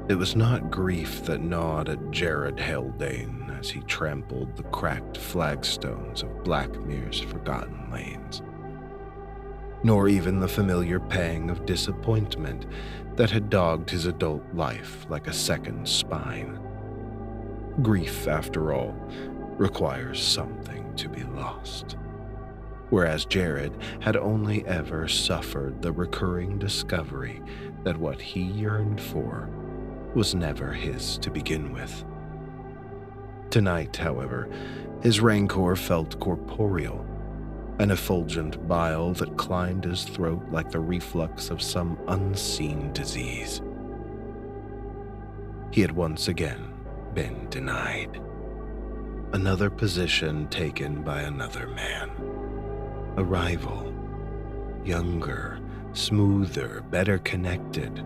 It was not grief that gnawed at Jared Haldane as he trampled the cracked flagstones of Blackmere's forgotten lanes, nor even the familiar pang of disappointment that had dogged his adult life like a second spine. Grief, after all, requires something to be lost, whereas Jared had only ever suffered the recurring discovery that what he yearned for was never his to begin with. Tonight, however, his rancor felt corporeal, an effulgent bile that climbed his throat like the reflux of some unseen disease. He had once again been denied. Another position taken by another man. A rival. Younger, smoother, better connected.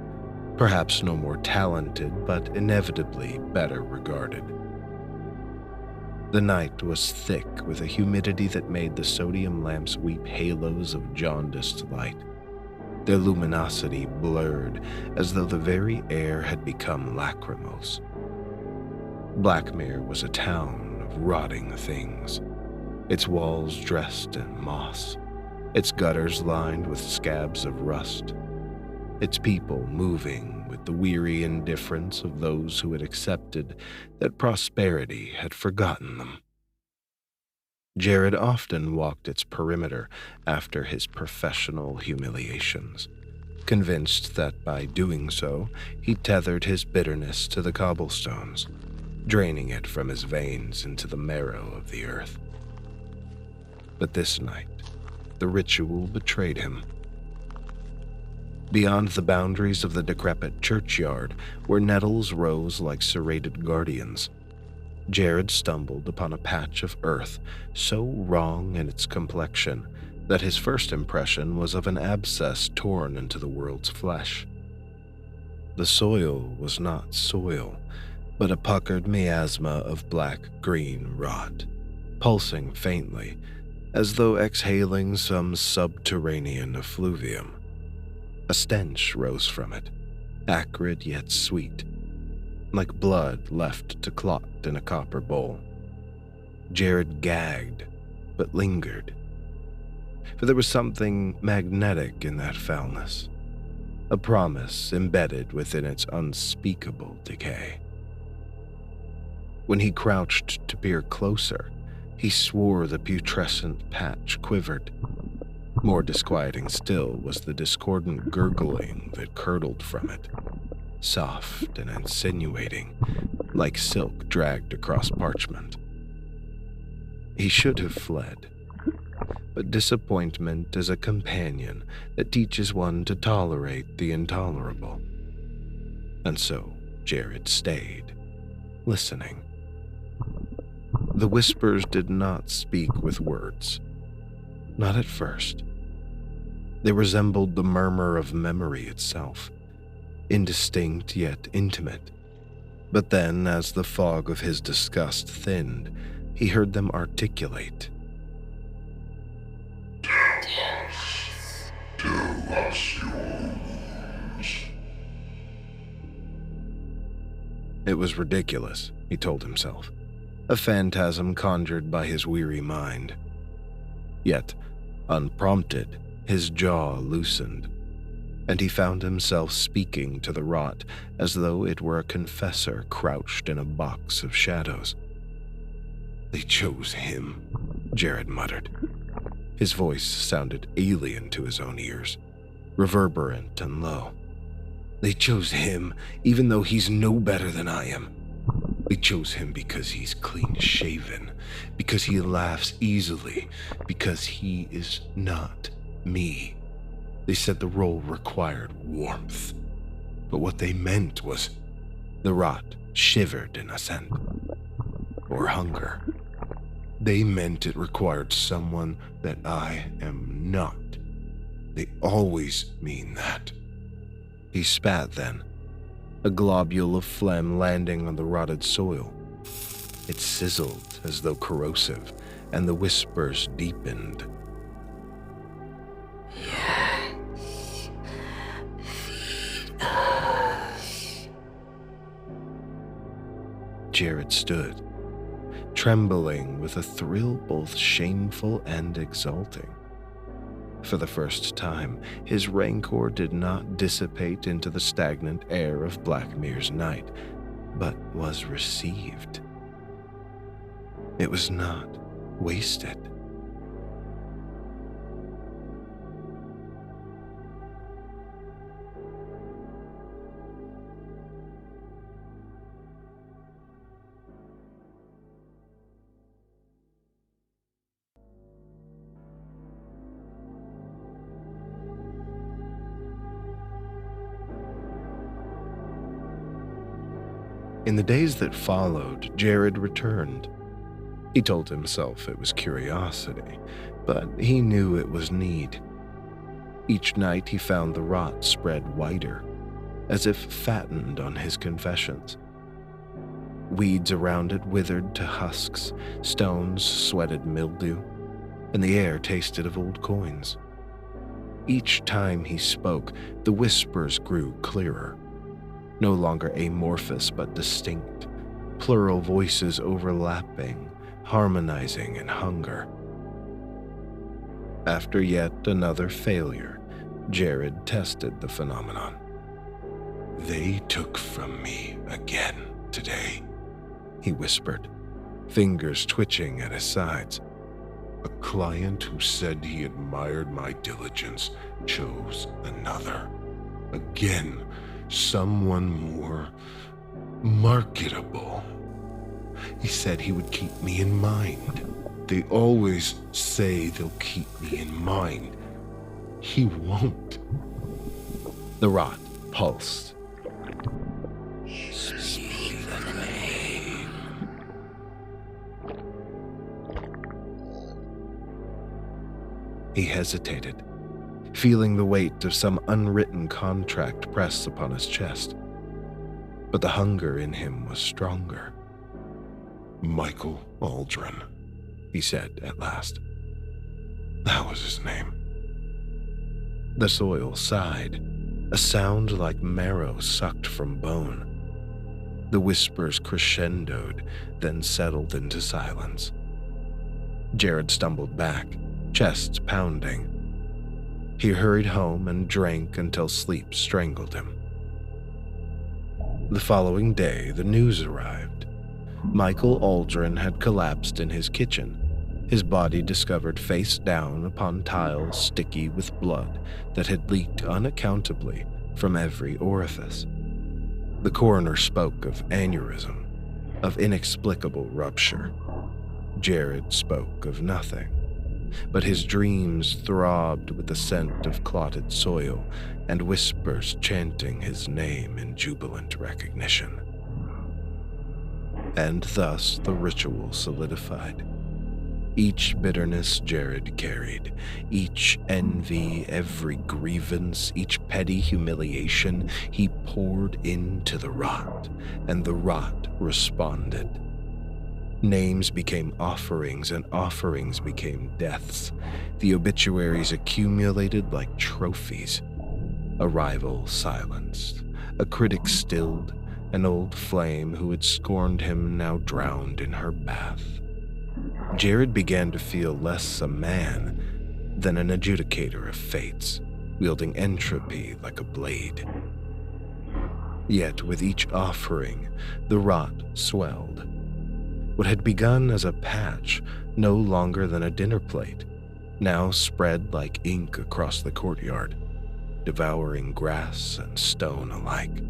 Perhaps no more talented, but inevitably better regarded. The night was thick with a humidity that made the sodium lamps weep halos of jaundiced light, their luminosity blurred as though the very air had become lachrymose. Blackmere was a town of rotting things, its walls dressed in moss, its gutters lined with scabs of rust, its people moving with the weary indifference of those who had accepted that prosperity had forgotten them. Jared often walked its perimeter after his professional humiliations, convinced that by doing so he tethered his bitterness to the cobblestones, draining it from his veins into the marrow of the earth. But this night, the ritual betrayed him. Beyond the boundaries of the decrepit churchyard, where nettles rose like serrated guardians, Jared stumbled upon a patch of earth so wrong in its complexion that his first impression was of an abscess torn into the world's flesh. The soil was not soil, but a puckered miasma of black-green rot, pulsing faintly, as though exhaling some subterranean effluvium. A stench rose from it, acrid yet sweet, like blood left to clot in a copper bowl. Jared gagged, but lingered, for there was something magnetic in that foulness, a promise embedded within its unspeakable decay. When he crouched to peer closer, he swore the putrescent patch quivered. More disquieting still was the discordant gurgling that curdled from it, soft and insinuating, like silk dragged across parchment. He should have fled, but disappointment is a companion that teaches one to tolerate the intolerable. And so Jared stayed, listening. The whispers did not speak with words. Not at first. They resembled the murmur of memory itself, indistinct yet intimate. But then, as the fog of his disgust thinned, he heard them articulate. Tell us yours. It was ridiculous, he told himself, a phantasm conjured by his weary mind. Yet, unprompted, his jaw loosened, and he found himself speaking to the rot as though it were a confessor crouched in a box of shadows. They chose him, Jared muttered. His voice sounded alien to his own ears, reverberant and low. They chose him even though he's no better than I am. They chose him because he's clean-shaven, because he laughs easily, because he is not me. They said the role required warmth, but what they meant was the rot shivered in assent, or hunger. They meant it required someone that I am not. They always mean that. He spat then, a globule of phlegm landing on the rotted soil. It sizzled as though corrosive, and the whispers deepened. Yes, feed us. Jared stood, trembling with a thrill both shameful and exulting. For the first time, his rancor did not dissipate into the stagnant air of Blackmere's night, but was received. It was not wasted. In the days that followed, Jared returned. He told himself it was curiosity, but he knew it was need. Each night he found the rot spread wider, as if fattened on his confessions. Weeds around it withered to husks, stones sweated mildew, and the air tasted of old coins. Each time he spoke, the whispers grew clearer. No longer amorphous but distinct, plural voices overlapping, harmonizing in hunger. After yet another failure, Jared tested the phenomenon. "They took from me again today," he whispered, fingers twitching at his sides. "A client who said he admired my diligence chose another. Again, someone more marketable. He said he would keep me in mind. They always say they'll keep me in mind. He won't." The rot pulsed. "Speak the name." He hesitated, feeling the weight of some unwritten contract press upon his chest. But the hunger in him was stronger. "Michael Aldrin," he said at last. "That was his name." The soil sighed, a sound like marrow sucked from bone. The whispers crescendoed, then settled into silence. Jared stumbled back, chest pounding. He hurried home and drank until sleep strangled him. The following day, the news arrived. Michael Aldrin had collapsed in his kitchen, his body discovered face down upon tiles sticky with blood that had leaked unaccountably from every orifice. The coroner spoke of aneurysm, of inexplicable rupture. Jared spoke of nothing, but his dreams throbbed with the scent of clotted soil and whispers chanting his name in jubilant recognition. And thus the ritual solidified. Each bitterness Jared carried, each envy, every grievance, each petty humiliation, he poured into the rot, and the rot responded. Names became offerings, and offerings became deaths. The obituaries accumulated like trophies. A rival silenced, a critic stilled, an old flame who had scorned him now drowned in her bath. Jared began to feel less a man than an adjudicator of fates, wielding entropy like a blade. Yet with each offering, the rot swelled. What had begun as a patch, no longer than a dinner plate, now spread like ink across the courtyard, devouring grass and stone alike.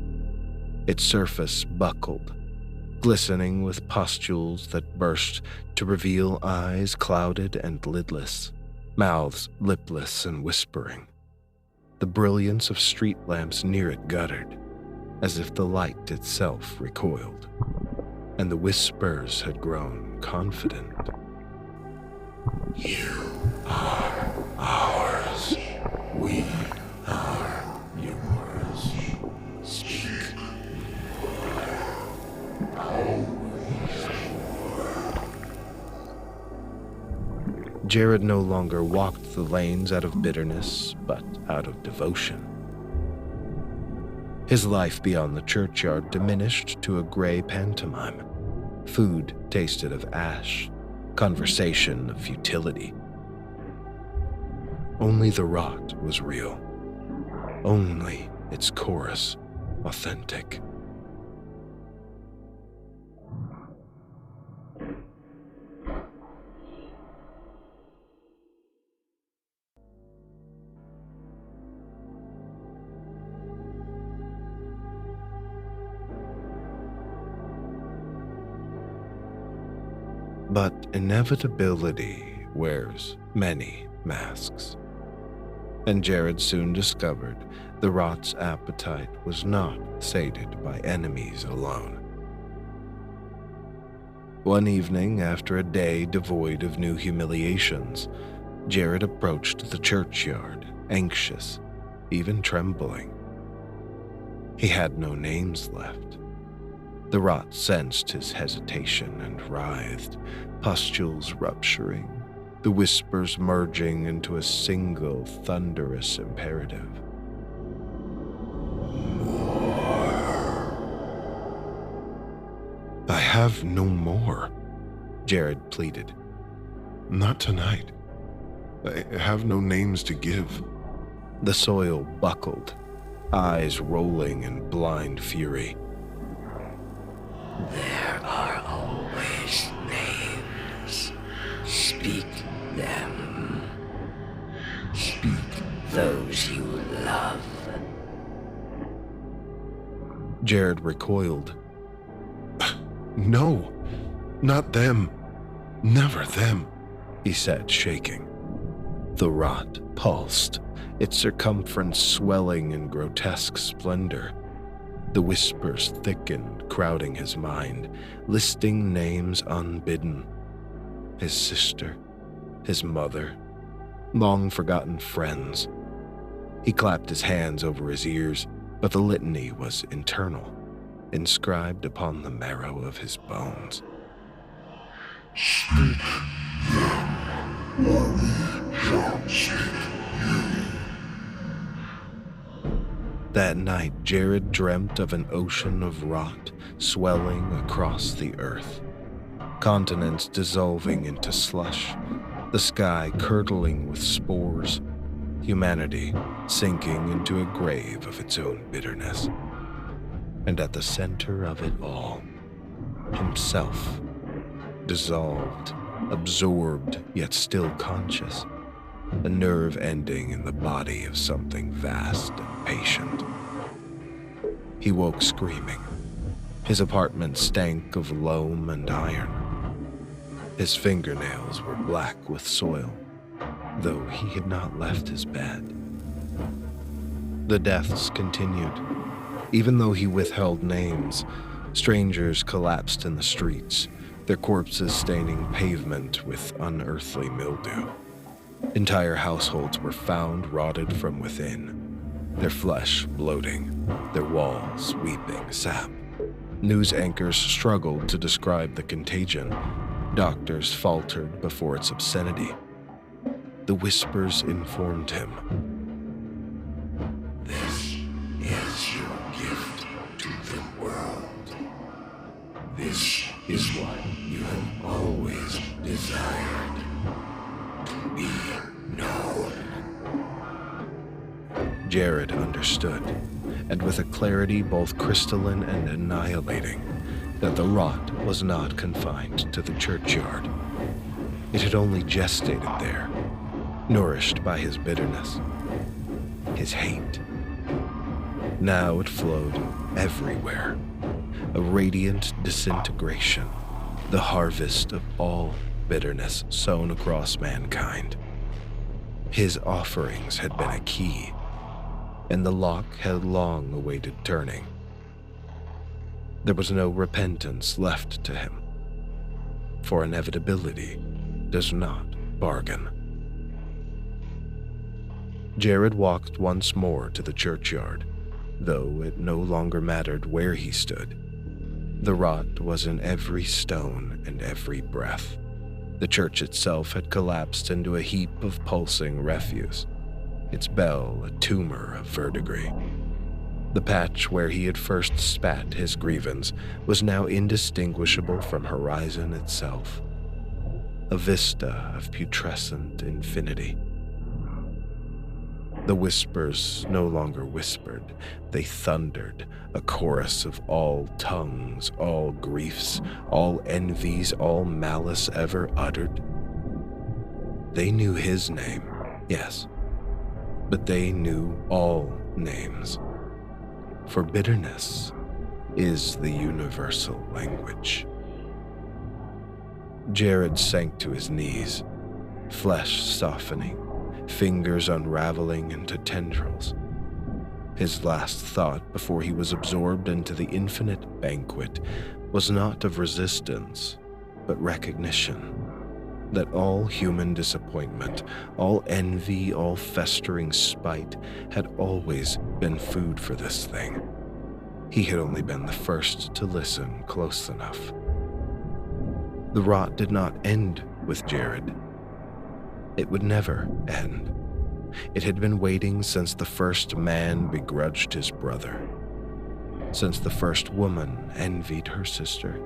Its surface buckled, glistening with pustules that burst to reveal eyes clouded and lidless, mouths lipless and whispering. The brilliance of street lamps near it guttered, as if the light itself recoiled, and the whispers had grown confident. "You are ours. We are yours. Speak. Jared no longer walked the lanes out of bitterness, but out of devotion. His life beyond the churchyard diminished to a gray pantomime, Food tasted of ash, conversation of futility. Only the rot was real. Only its chorus authentic. But inevitability wears many masks. And Jared soon discovered the rot's appetite was not sated by enemies alone. One evening, after a day devoid of new humiliations, Jared approached the churchyard, anxious, even trembling. He had no names left. The rot sensed his hesitation and writhed, pustules rupturing, the whispers merging into a single thunderous imperative. I have no more, Jared pleaded. Not tonight. I have no names to give. The soil buckled, eyes rolling in blind fury. There are always names. Speak them. Speak those you love. Jared recoiled. No, not them. Never them, he said, shaking. The rot pulsed, its circumference swelling in grotesque splendor. The whispers thickened, crowding his mind, listing names unbidden. His sister, his mother, long-forgotten friends. He clapped his hands over his ears, but the litany was internal, inscribed upon the marrow of his bones. Speak them, or we shall speak you. That night, Jared dreamt of an ocean of rot swelling across the earth, continents dissolving into slush, the sky curdling with spores, humanity sinking into a grave of its own bitterness. And at the center of it all, himself, dissolved, absorbed, yet still conscious, a nerve ending in the body of something vast and patient. He woke screaming. His apartment stank of loam and iron. His fingernails were black with soil, though he had not left his bed. The deaths continued. Even though he withheld names, strangers collapsed in the streets, their corpses staining pavement with unearthly mildew. Entire households were found rotted from within, their flesh bloating, their walls weeping sap. News anchors struggled to describe the contagion. Doctors faltered before its obscenity. The whispers informed him. This is your gift to the world. This is what you have always desired. To be known. Jared understood, and with a clarity both crystalline and annihilating, that the rot was not confined to the churchyard. It had only gestated there, nourished by his bitterness, his hate. Now it flowed everywhere, a radiant disintegration, the harvest of all bitterness sown across mankind. His offerings had been a key, and the lock had long awaited turning. There was no repentance left to him, for inevitability does not bargain. Jared walked once more to the churchyard, though it no longer mattered where he stood. The rot was in every stone and every breath. The church itself had collapsed into a heap of pulsing refuse, its bell a tumor of verdigris. The patch where he had first spat his grievance was now indistinguishable from horizon itself, a vista of putrescent infinity. The whispers no longer whispered, they thundered, a chorus of all tongues, all griefs, all envies, all malice ever uttered. They knew his name, yes, but they knew all names, for bitterness is the universal language. Jared sank to his knees, flesh softening, fingers unraveling into tendrils. His last thought before he was absorbed into the infinite banquet was not of resistance, but recognition that all human disappointment, all envy, all festering spite had always been food for this thing. He had only been the first to listen close enough. The rot did not end with Jared. It would never end. It had been waiting since the first man begrudged his brother, since the first woman envied her sister,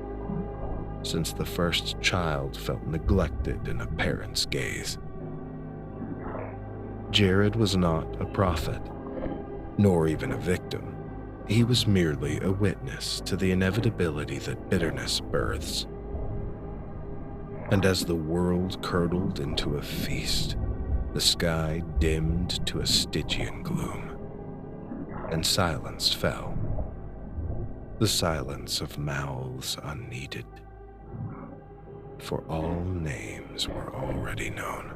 since the first child felt neglected in a parent's gaze. Jared was not a prophet, nor even a victim. He was merely a witness to the inevitability that bitterness births. And as the world curdled into a feast, the sky dimmed to a Stygian gloom, and silence fell, the silence of mouths unneeded, for all names were already known.